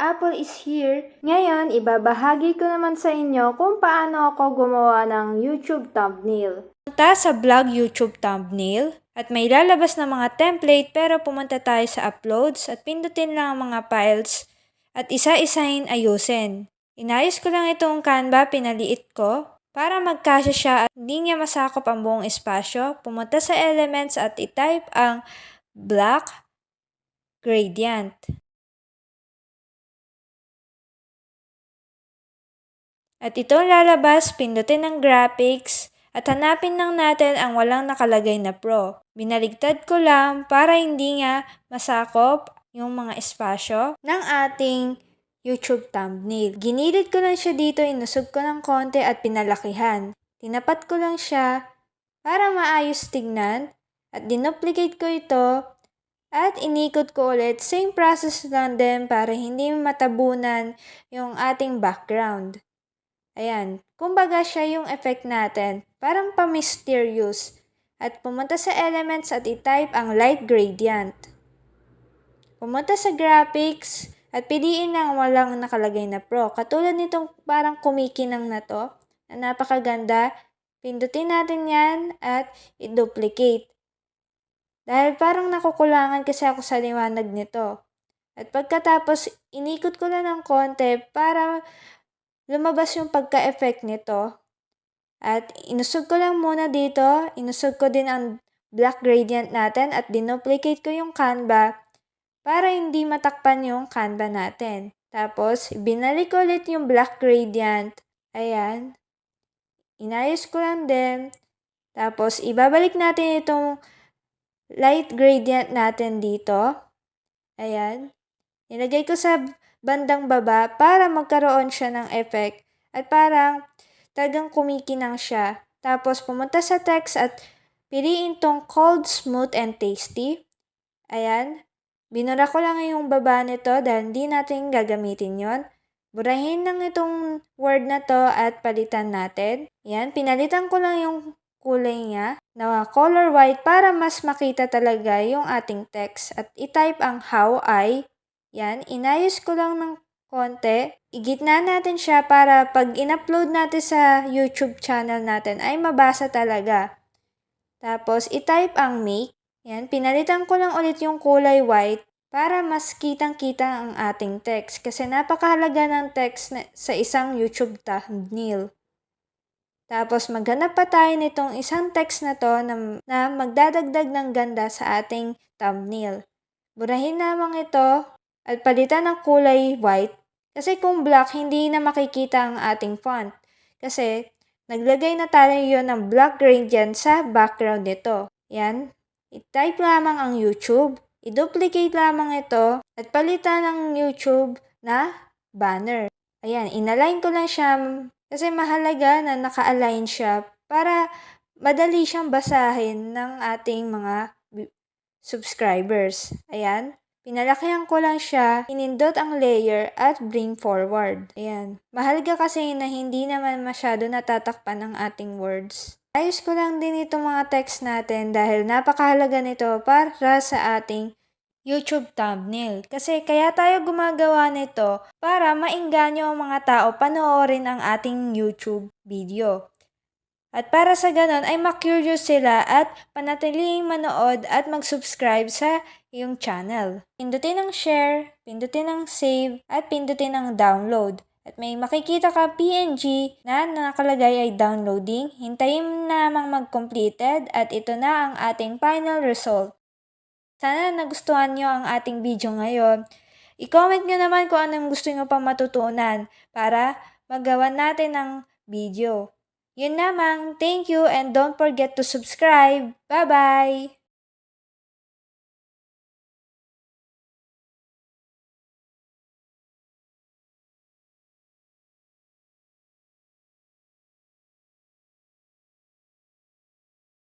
Apple is here. Ngayon, ibabahagi ko naman sa inyo kung paano ako gumawa ng YouTube thumbnail. Punta sa vlog YouTube thumbnail at may lalabas na mga template pero pumunta tayo sa uploads at pindutin lang ang mga files at isa-isahin ayusin. Inayos ko lang itong Canva, pinaliit ko para magkasya siya at hindi niya masakop ang buong espasyo. Pumunta sa elements at itype ang black gradient. At ito lalabas, pindutin ng graphics at hanapin lang natin ang walang nakalagay na Pro. Binaligtad ko lang para hindi nga masakop yung mga espasyo ng ating YouTube thumbnail. Ginilid ko lang siya dito, inusog ko ng konti at pinalakihan. Tinapat ko lang siya para maayos tignan at dinuplicate ko ito at inikot ko ulit. Same process lang din para hindi matabunan yung ating background. Ayan, kumbaga siya yung effect natin, parang pa-mysterious. At pumunta sa elements at itype ang light gradient. Pumunta sa graphics at piliin lang walang nakalagay na Pro. Katulad nitong parang kumikinang na to, na napakaganda. Pindutin natin yan at i-duplicate. Dahil parang nakukulangan kasi ako sa liwanag nito. At pagkatapos, inikot ko lang ng konti para lumabas yung pagka-effect nito. At inusog ko lang muna dito. Inusog ko din ang black gradient natin at dinuplicate ko yung Canva para hindi matakpan yung Canva natin. Tapos, binalik ko ulit yung black gradient. Ayan. Inayos ko lang din. Tapos, ibabalik natin itong light gradient natin dito. Ayan. Nilagay ko sa bandang baba para magkaroon siya ng effect at parang talagang kumikinang siya. Tapos pumunta sa text at piliin tong cold, smooth, and tasty. Ayan. Binura ko lang yung baba nito dahil hindi natin gagamitin yon. Burahin lang itong word na to at palitan natin. Ayan. Pinalitan ko lang yung kulay niya na color white para mas makita talaga yung ating text. At itype ang how I. Yan, inayos ko lang ng konti. Igitna natin siya para pag in-upload natin sa YouTube channel natin ay mabasa talaga. Tapos, itype ang make. Yan, pinalitan ko lang ulit yung kulay white para mas kitang-kita ang ating text. Kasi napakahalaga ng text sa isang YouTube thumbnail. Tapos, maghanap pa tayo nitong isang text na to na magdadagdag ng ganda sa ating thumbnail. Burahin lamang ito at palitan ng kulay white kasi kung black, hindi na makikita ang ating font. Kasi naglagay na tayo yon ng black gradient sa background nito. Yan. I-type lamang ang YouTube. I-duplicate lamang ito at palitan ng YouTube na banner. Ayan, inalign ko lang siya kasi mahalaga na naka-align siya para madali siyang basahin ng ating mga subscribers. Ayan. Pinalakihan ko lang siya, pinindot ang layer at bring forward. Ayan. Mahalaga kasi na hindi naman masyado natatakpan ang ating words. Ayos ko lang din itong mga text natin dahil napakahalaga nito para sa ating YouTube thumbnail. Kasi kaya tayo gumagawa nito para maengganyo ang mga tao panoorin ang ating YouTube video. At para sa ganon ay ma-curious sila at panatiling manood at mag-subscribe sa iyong channel. Pindutin ang share, pindutin ang save, at pindutin ang download. At may makikita ka PNG na nakalagay ay downloading. Hintayin namang mag-completed at ito na ang ating final result. Sana nagustuhan nyo ang ating video ngayon. I-comment nyo naman kung anong gusto nyo pang matutunan para magawa natin ang video. Yun lamang. Thank you and don't forget to subscribe. Bye-bye!